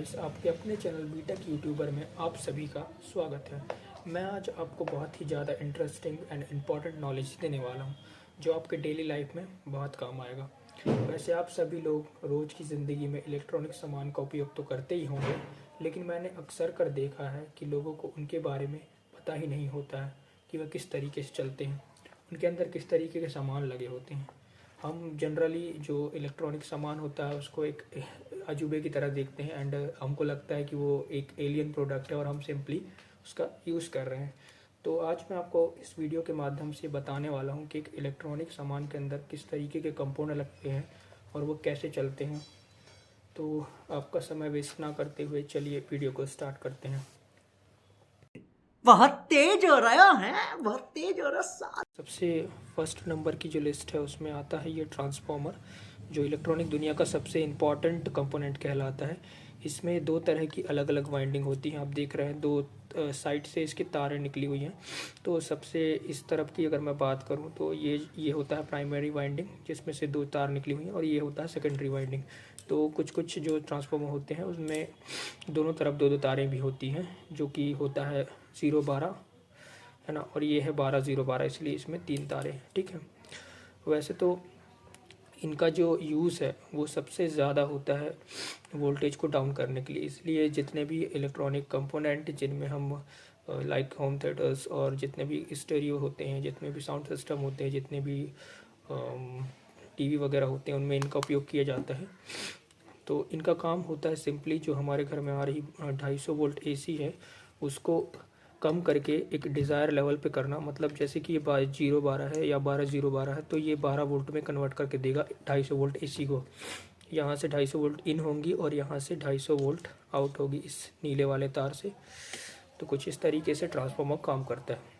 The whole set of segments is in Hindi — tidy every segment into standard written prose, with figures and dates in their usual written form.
गाइस, आपके अपने चैनल बीटेक यूट्यूबर में आप सभी का स्वागत है। मैं आज आपको बहुत ही ज़्यादा इंटरेस्टिंग एंड इम्पॉर्टेंट नॉलेज देने वाला हूं, जो आपके डेली लाइफ में बहुत काम आएगा। वैसे आप सभी लोग रोज़ की ज़िंदगी में इलेक्ट्रॉनिक सामान का उपयोग तो करते ही होंगे, लेकिन मैंने अक्सर कर देखा है कि लोगों को उनके बारे में पता ही नहीं होता है कि वह किस तरीके से चलते हैं, उनके अंदर किस तरीके के सामान लगे होते हैं। हम जनरली जो इलेक्ट्रॉनिक सामान होता है उसको एक अजूबे की तरह देखते हैं एंड हमको लगता है कि वो एक एलियन प्रोडक्ट है और हम सिंपली उसका यूज़ कर रहे हैं। तो आज मैं आपको इस वीडियो के माध्यम से बताने वाला हूँ कि एक इलेक्ट्रॉनिक सामान के अंदर किस तरीके के कंपोनेंट लगते हैं और वो कैसे चलते हैं। तो आपका समय वेस्ट ना करते हुए चलिए वीडियो को स्टार्ट करते हैं। बहुत तेज हो रहा है, बहुत तेज हो रहा है। सबसे फर्स्ट नंबर की जो लिस्ट है उसमें आता है ये ट्रांसफॉर्मर, जो इलेक्ट्रॉनिक दुनिया का सबसे इम्पॉर्टेंट कंपोनेंट कहलाता है। इसमें दो तरह की अलग अलग वाइंडिंग होती हैं। आप देख रहे हैं दो साइड से इसकी तारें निकली हुई हैं। तो सबसे इस तरफ की अगर मैं बात करूं तो ये होता है प्राइमरी वाइंडिंग, जिसमें से दो तार निकली हुई हैं, और ये होता है सेकेंडरी वाइंडिंग। तो कुछ कुछ जो ट्रांसफॉर्मर होते हैं उसमें दोनों तरफ दो दो तारें भी होती हैं, जो कि होता है 0-12 है ना, और ये है 12-0-12, इसलिए इसमें 3 तारे हैं। ठीक है, वैसे तो इनका जो यूज़ है वो सबसे ज़्यादा होता है वोल्टेज को डाउन करने के लिए। इसलिए जितने भी इलेक्ट्रॉनिक कंपोनेंट जिनमें हम लाइक होम थिएटर्स और जितने भी स्टेरियो होते हैं, जितने भी साउंड सिस्टम होते हैं, जितने भी टीवी वगैरह होते हैं, उनमें इनका उपयोग किया जाता है। तो इनका काम होता है सिंपली जो हमारे घर में आ रही 250 वोल्ट एसी है उसको कम करके एक डिज़ायर लेवल पे करना। मतलब जैसे कि ये 0-12 है या 12-0-12 है, तो ये 12 वोल्ट में कन्वर्ट करके देगा 250 वोल्ट एसी को। यहाँ से 250 वोल्ट इन होंगी और यहाँ से 250 वोल्ट आउट होगी इस नीले वाले तार से। तो कुछ इस तरीके से ट्रांसफार्मर काम करता है।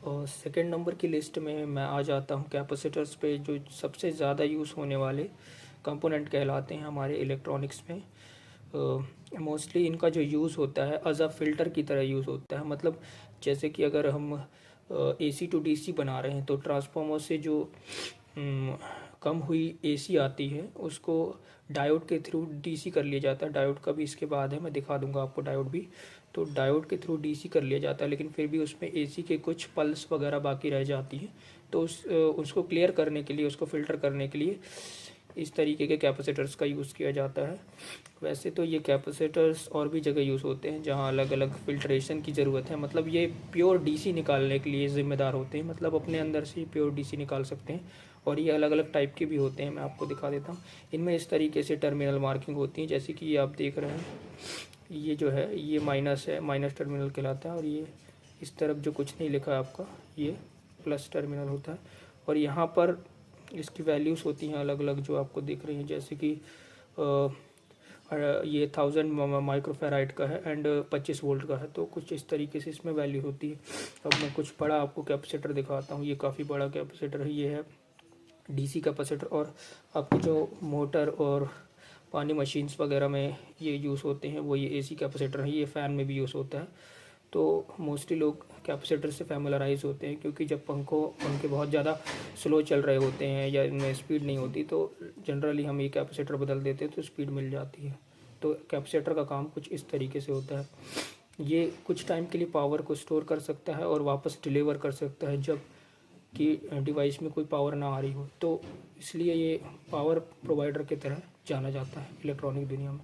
और सेकेंड नंबर की लिस्ट में मैं आ जाता हूँ कैपेसिटर्स पे, जो सबसे ज़्यादा यूज़ होने वाले कंपोनेंट कहलाते हैं हमारे इलेक्ट्रॉनिक्स में। मोस्टली इनका जो यूज़ होता है एज अ फ़िल्टर की तरह यूज़ होता है। मतलब जैसे कि अगर हम AC टू DC बना रहे हैं तो ट्रांसफार्मर से जो कम हुई AC आती है उसको डायोड के थ्रू DC कर लिया जाता है। डायोड का भी इसके बाद है, मैं दिखा दूंगा आपको डायोड भी। तो डायोड के थ्रू DC कर लिया जाता है, लेकिन फिर भी उसमें AC के कुछ पल्स वगैरह बाकी रह जाती है। तो उसको क्लियर करने के लिए, उसको फ़िल्टर करने के लिए इस तरीके के कैपेसिटर्स का यूज़ किया जाता है। वैसे तो ये कैपेसिटर्स और भी जगह यूज़ होते हैं जहाँ अलग अलग फ़िल्ट्रेशन की ज़रूरत है। मतलब ये प्योर DC निकालने के लिए ज़िम्मेदार होते हैं, मतलब अपने अंदर से प्योर DC निकाल सकते हैं। और ये अलग अलग टाइप के भी होते हैं, मैं आपको दिखा देता हूँ। इनमें इस तरीके से टर्मिनल मार्किंग होती है, जैसे कि ये आप देख रहे हैं, ये जो है ये माइनस है, माइनस टर्मिनल कहलाता है। और ये इस तरफ जो कुछ नहीं लिखा है आपका, ये प्लस टर्मिनल होता है। और यहाँ पर इसकी वैल्यूज़ होती हैं अलग अलग जो आपको दिख रही हैं, जैसे कि ये 1000 माइक्रोफेराइड का है एंड 25 वोल्ट का है। तो कुछ इस तरीके से इसमें वैल्यू होती है। अब मैं कुछ बड़ा आपको कैपेसिटर दिखाता हूँ। ये काफ़ी बड़ा कैपेसिटर है, ये है DC कैपेसिटर। और आपको जो मोटर और पानी मशीन्स वगैरह में ये यूज़ होते हैं वो ये AC कैपेसिटर है। ये फ़ैन में भी यूज़ होता है। तो मोस्टली लोग कैपेसिटर से फैमिलराइज होते हैं, क्योंकि जब पंखे बहुत ज़्यादा स्लो चल रहे होते हैं या इनमें स्पीड नहीं होती तो जनरली हम ये कैपेसिटर बदल देते हैं तो स्पीड मिल जाती है। तो कैपेसिटर का काम कुछ इस तरीके से होता है। ये कुछ टाइम के लिए पावर को स्टोर कर सकता है और वापस डिलीवर कर सकता है जब कि डिवाइस में कोई पावर ना आ रही हो। तो इसलिए ये पावर प्रोवाइडर की तरह जाना जाता है इलेक्ट्रॉनिक दुनिया में।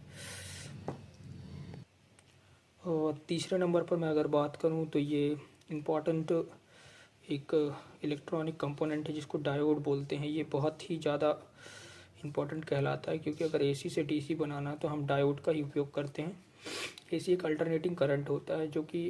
और तीसरे नंबर पर मैं अगर बात करूं तो ये इम्पॉर्टेंट एक इलेक्ट्रॉनिक कंपोनेंट है जिसको डायोड बोलते हैं। ये बहुत ही ज़्यादा इम्पॉर्टेंट कहलाता है, क्योंकि अगर AC से DC बनाना है तो हम डायोड का ही उपयोग करते हैं। AC एक अल्टरनेटिंग करंट होता है जो कि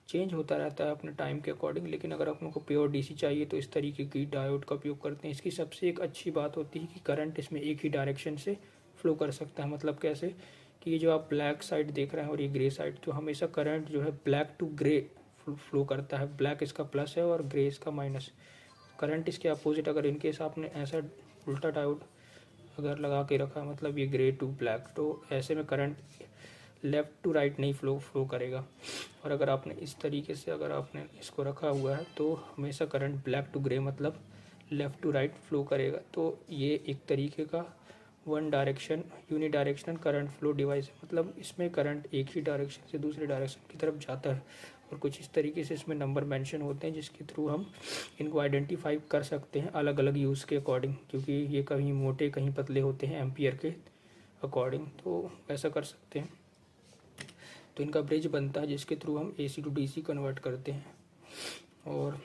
चेंज होता रहता है अपने टाइम के अकॉर्डिंग, लेकिन अगर अपन को प्योर DC चाहिए तो इस तरीके की डायोड का उपयोग करते हैं। इसकी सबसे एक अच्छी बात होती है कि करंट इसमें एक ही डायरेक्शन से फ्लो कर सकता है। मतलब कैसे कि ये जो आप ब्लैक साइड देख रहे हैं और ये ग्रे साइड, तो हमेशा करंट जो है ब्लैक टू ग्रे फ्लो करता है। ब्लैक इसका प्लस है और ग्रे इसका माइनस। करंट इसके अपोजिट, अगर इनकेस आपने ऐसा उल्टा डायोड अगर लगा के रखा, मतलब ये ग्रे टू ब्लैक, तो ऐसे में करंट लेफ़्ट टू राइट नहीं फ्लो करेगा। और अगर आपने इस तरीके से अगर आपने इसको रखा हुआ है तो हमेशा करंट ब्लैक टू ग्रे मतलब लेफ़्ट टू राइट फ्लो करेगा। तो ये एक तरीके का one direction unidirectional current flow device है, मतलब इसमें करंट एक ही डायरेक्शन से दूसरे डायरेक्शन की तरफ जाता है। और कुछ इस तरीके से इसमें नंबर मेंशन होते हैं जिसके थ्रू हम इनको आइडेंटिफाई कर सकते हैं अलग अलग यूज़ के अकॉर्डिंग, क्योंकि ये कहीं मोटे कहीं पतले होते हैं एम्पियर के अकॉर्डिंग, तो ऐसा कर सकते हैं। तो इनका ब्रिज बनता है जिसके थ्रू हम AC टू DC कन्वर्ट करते हैं, और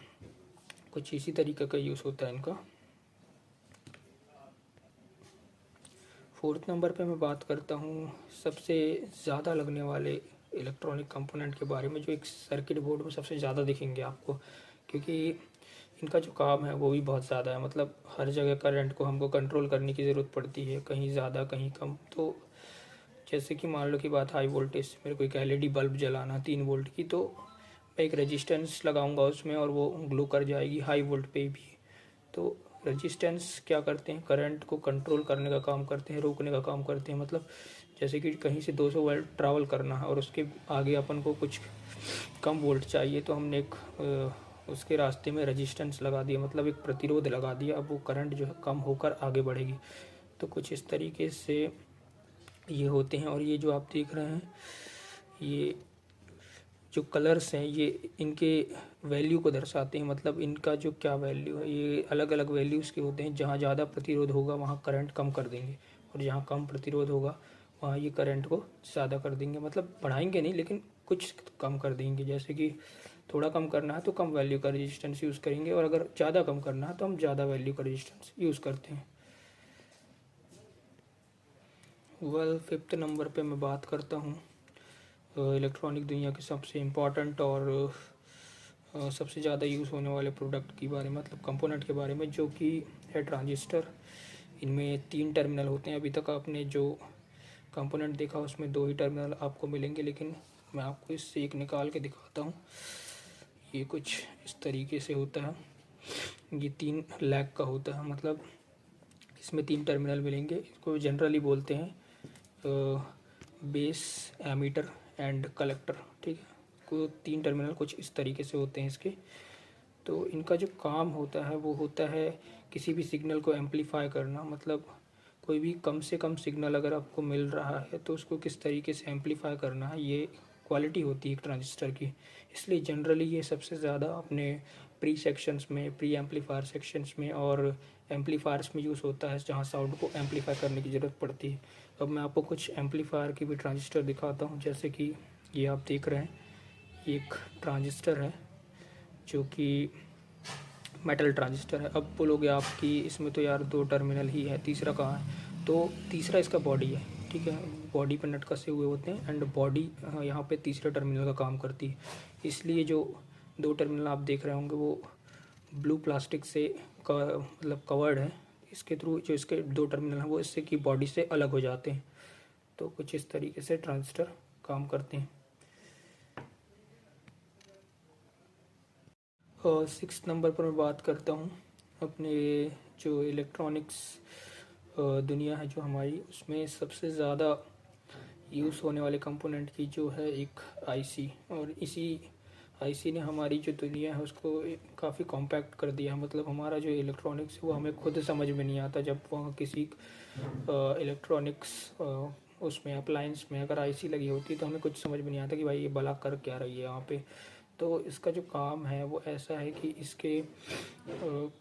कुछ इसी तरीके का यूज़ होता है इनका। 4th नंबर पे मैं बात करता हूँ सबसे ज़्यादा लगने वाले इलेक्ट्रॉनिक कंपोनेंट के बारे में, जो एक सर्किट बोर्ड में सबसे ज़्यादा दिखेंगे आपको, क्योंकि इनका जो काम है वो भी बहुत ज़्यादा है। मतलब हर जगह करंट को हमको कंट्रोल करने की ज़रूरत पड़ती है, कहीं ज़्यादा कहीं कम। तो जैसे कि मान लो की बात हाई वोल्टेज, मेरे को एक LED बल्ब जलाना 3 वोल्ट की, तो मैं एक रेजिस्टेंस लगाऊंगा उसमें और वो ग्लो कर जाएगी हाई वोल्ट पे भी। तो रेजिस्टेंस क्या करते हैं, करंट को कंट्रोल करने का काम करते हैं, रोकने का काम करते हैं। मतलब जैसे कि कहीं से 200 वोल्ट ट्रैवल करना है और उसके आगे अपन को कुछ कम वोल्ट चाहिए, तो हमने एक उसके रास्ते में रेजिस्टेंस लगा दिया, मतलब एक प्रतिरोध लगा दिया। अब वो करंट जो है कम होकर आगे बढ़ेगी। तो कुछ इस तरीके से ये होते हैं। और ये जो आप देख रहे हैं, ये जो कलर्स हैं ये इनके वैल्यू को दर्शाते हैं। मतलब इनका जो क्या वैल्यू है, ये अलग अलग वैल्यूज़ के होते हैं। जहाँ ज़्यादा प्रतिरोध होगा वहाँ करंट कम कर देंगे, और जहाँ कम प्रतिरोध होगा वहाँ ये करंट को ज़्यादा कर देंगे। मतलब बढ़ाएंगे नहीं, लेकिन कुछ कम कर देंगे। जैसे कि थोड़ा कम करना है तो कम वैल्यू का रेजिस्टेंस यूज़ करेंगे, और अगर ज़्यादा कम करना है तो हम ज़्यादा वैल्यू का रेजिस्टेंस यूज़ करते हैं। 5th नंबर पे मैं बात करता हूँ इलेक्ट्रॉनिक दुनिया के सबसे इम्पोर्टेंट और सबसे ज़्यादा यूज़ होने वाले प्रोडक्ट के बारे में, मतलब कंपोनेंट के बारे में, जो कि है ट्रांजिस्टर। इनमें 3 टर्मिनल होते हैं। अभी तक आपने जो कंपोनेंट देखा उसमें 2 ही टर्मिनल आपको मिलेंगे, लेकिन मैं आपको इससे एक निकाल के दिखाता हूँ। ये कुछ इस तरीके से होता है। ये 3 लैग का होता है, मतलब इसमें 3 टर्मिनल मिलेंगे। इसको जनरली बोलते हैं बेस, एमीटर एंड कलेक्टर। ठीक है, को 3 टर्मिनल कुछ इस तरीके से होते हैं इसके। तो इनका जो काम होता है वो होता है किसी भी सिग्नल को एम्पलीफाई करना। मतलब कोई भी कम से कम सिग्नल अगर आपको मिल रहा है तो उसको किस तरीके से एम्पलीफाई करना है, ये क्वालिटी होती है ट्रांजिस्टर की। इसलिए जनरली ये सबसे ज़्यादा अपने प्री सेक्शंस में, प्री एम्पलीफायर सेक्शंस में और एम्पलीफायर्स में यूज़ होता है, जहाँ साउंड को एम्पलीफाई करने की ज़रूरत पड़ती है। अब मैं आपको कुछ एम्पलीफायर की भी ट्रांजिस्टर दिखाता हूँ। जैसे कि ये आप देख रहे हैं, ये एक ट्रांजिस्टर है जो कि मेटल ट्रांजिस्टर है। अब बोलोगे आप कि इसमें तो यार 2 टर्मिनल ही है, तीसरा कहाँ है? तो तीसरा इसका बॉडी है। ठीक है, बॉडी पर नट कसे हुए होते हैं, एंड बॉडी यहाँ पे तीसरे टर्मिनल का काम करती है। इसलिए जो 2 टर्मिनल आप देख रहे होंगे वो ब्लू प्लास्टिक से मतलब कवर्ड है। इसके थ्रू जो इसके 2 टर्मिनल हैं वो इससे की बॉडी से अलग हो जाते हैं। तो कुछ इस तरीके से ट्रांजिस्टर काम करते हैं। और 6th नंबर पर मैं बात करता हूँ अपने जो इलेक्ट्रॉनिक्स दुनिया है जो हमारी, उसमें सबसे ज़्यादा यूज़ होने वाले कंपोनेंट की जो है एक आईसी। और इसी आईसी ने हमारी जो दुनिया है उसको काफ़ी कॉम्पैक्ट कर दिया है। मतलब हमारा जो इलेक्ट्रॉनिक्स है वो हमें खुद समझ में नहीं आता। जब वहाँ किसी इलेक्ट्रॉनिक्स उसमें अप्लायंस में अगर आईसी लगी होती है तो हमें कुछ समझ में नहीं आता कि भाई ये भला कर क्या रही है यहाँ पे। तो इसका जो काम है वो ऐसा है कि इसके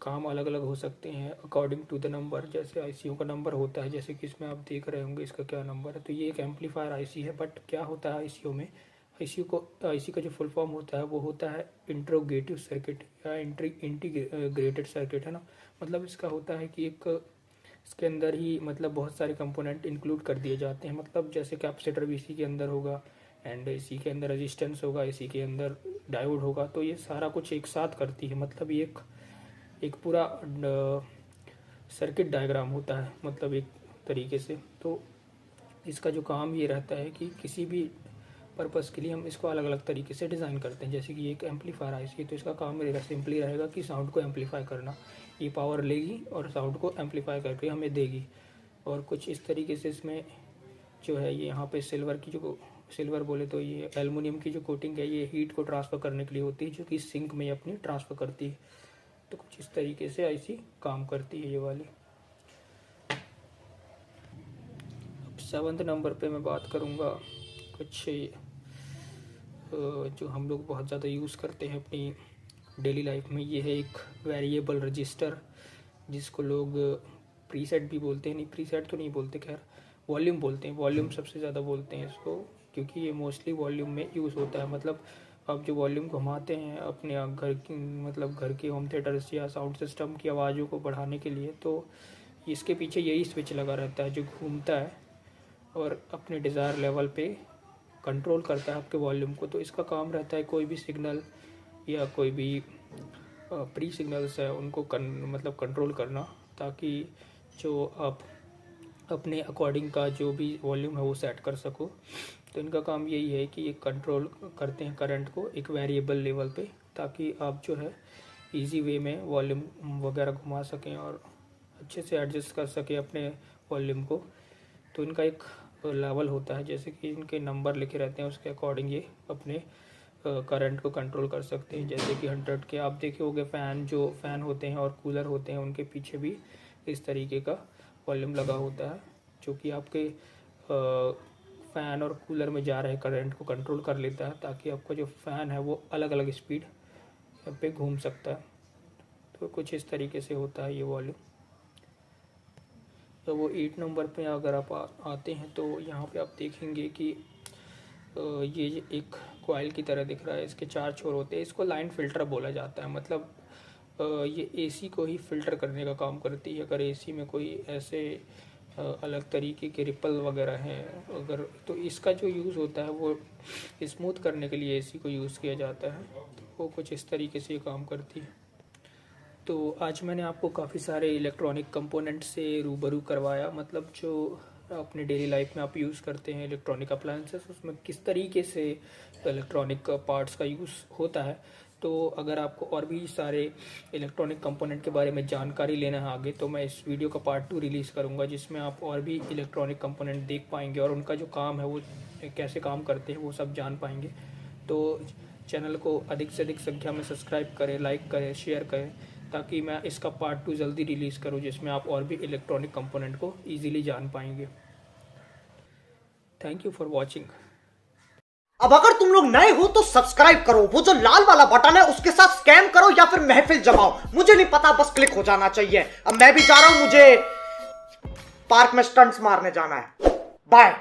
काम अलग अलग हो सकते हैं अकॉर्डिंग टू द नंबर। जैसे आईसीयू का नंबर होता है, जैसे कि इसमें आप देख रहे होंगे इसका क्या नंबर है। तो ये एक एम्पलीफायर आईसी है। बट क्या होता है आईसीयू में, आईसी का जो फुल फॉर्म होता है वो होता है इंट्रोगेटिव सर्किट या इंटीग्रेटेड सर्किट, है ना। मतलब इसका होता है कि एक इसके अंदर ही मतलब बहुत सारे कंपोनेंट इंक्लूड कर दिए जाते हैं। मतलब जैसे कैपेसिटर भी इसी के अंदर होगा, एंड इसी के अंदर रेजिस्टेंस होगा, इसी के अंदर डायोड होगा। तो ये सारा कुछ एक साथ करती है। मतलब ये एक पूरा सर्किट डायग्राम होता है, मतलब एक तरीके से। तो इसका जो काम ये रहता है कि किसी भी पर्पज़ के लिए हम इसको अलग अलग तरीके से डिज़ाइन करते हैं। जैसे कि ये एक एम्पलीफायर आईसी है, तो इसका काम रहेगा सिंपली रहेगा कि साउंड को एम्पलीफाई करना। ये पावर लेगी और साउंड को एम्पलीफाई करके हमें देगी। और कुछ इस तरीके से इसमें जो है, ये यहाँ पे सिल्वर बोले तो ये एल्युमिनियम की जो कोटिंग है ये हीट को ट्रांसफ़र करने के लिए होती है, जो कि सिंक में अपनी ट्रांसफ़र करती है। तो कुछ इस तरीके से आईसी काम करती है ये वाली। 7वें नंबर पे मैं बात करूँगा कुछ जो हम लोग बहुत ज़्यादा यूज़ करते हैं अपनी डेली लाइफ में। ये है एक वेरिएबल रजिस्टर, जिसको लोग प्रीसेट भी बोलते हैं। नहीं, प्रीसेट तो नहीं बोलते, खैर वॉल्यूम बोलते हैं। वॉल्यूम सबसे ज़्यादा बोलते हैं इसको, क्योंकि ये मोस्टली वॉल्यूम में यूज़ होता है। मतलब आप जो वॉल्यूम घुमाते हैं अपने घर की, मतलब घर के होम थिएटर्स या साउंड सिस्टम की आवाज़ों को बढ़ाने के लिए, तो इसके पीछे यही स्विच लगा रहता है जो घूमता है और अपने डिज़ायर लेवल पे कंट्रोल करता है आपके वॉल्यूम को। तो इसका काम रहता है कोई भी सिग्नल या कोई भी प्री सिग्नल्स है उनको मतलब कंट्रोल करना, ताकि जो आप अपने अकॉर्डिंग का जो भी वॉल्यूम है वो सेट कर सको। तो इनका काम यही है कि ये कंट्रोल करते हैं करंट को एक वेरिएबल लेवल पे, ताकि आप जो है इजी वे में वॉल्यूम वगैरह घुमा सकें और अच्छे से एडजस्ट कर सकें अपने वॉल्यूम को। तो इनका एक लेवल होता है, जैसे कि इनके नंबर लिखे रहते हैं, उसके अकॉर्डिंग ये अपने करंट को कंट्रोल कर सकते हैं। जैसे कि 100 के आप देखे होंगे फ़ैन होते हैं और कूलर होते हैं, उनके पीछे भी इस तरीके का वॉल्यूम लगा होता है, जो कि आपके फ़ैन और कूलर में जा रहे करंट को कंट्रोल कर लेता है, ताकि आपका जो फ़ैन है वो अलग अलग स्पीड पे घूम सकता है। तो कुछ इस तरीके से होता है ये वॉल्यूम। तो वो 8 नंबर पे अगर आप आते हैं तो यहाँ पे आप देखेंगे कि ये एक कॉइल की तरह दिख रहा है। इसके 4 छोर होते हैं। इसको लाइन फ़िल्टर बोला जाता है। मतलब ये एसी को ही फ़िल्टर करने का काम करती है। अगर एसी में कोई ऐसे अलग तरीके के रिपल वगैरह हैं अगर, तो इसका जो यूज़ होता है वो स्मूथ करने के लिए एसी को यूज़ किया जाता है। तो वो कुछ इस तरीके से काम करती है। तो आज मैंने आपको काफ़ी सारे इलेक्ट्रॉनिक कंपोनेंट से रूबरू करवाया। मतलब जो अपने डेली लाइफ में आप यूज़ करते हैं इलेक्ट्रॉनिक अप्लायंसेस, उसमें किस तरीके से इलेक्ट्रॉनिक पार्ट्स का यूज़ होता है। तो अगर आपको और भी सारे इलेक्ट्रॉनिक कंपोनेंट के बारे में जानकारी लेना है आगे, तो मैं इस वीडियो का पार्ट 2 रिलीज़ करूँगा, जिसमें आप और भी इलेक्ट्रॉनिक कंपोनेंट देख पाएंगे और उनका जो काम है वो कैसे काम करते हैं वो सब जान पाएंगे। तो चैनल को अधिक से अधिक संख्या में सब्सक्राइब करें, लाइक करें, शेयर करें, ताकि मैं इसका पार्ट 2 जल्दी रिलीज़ करूं, जिसमें आप और भी इलेक्ट्रॉनिक कंपोनेंट को इजीली जान पाएंगे। Thank you for watching. अब अगर तुम लोग नए हो तो सब्सक्राइब करो, वो जो लाल वाला बटन है उसके साथ स्कैम करो या फिर महफिल जमाओ, मुझे नहीं पता, बस क्लिक हो जाना चाहिए। अब मैं भी जा रहा हूं, मुझे पार्क में स्टंट्स मारने जाना है। बाय।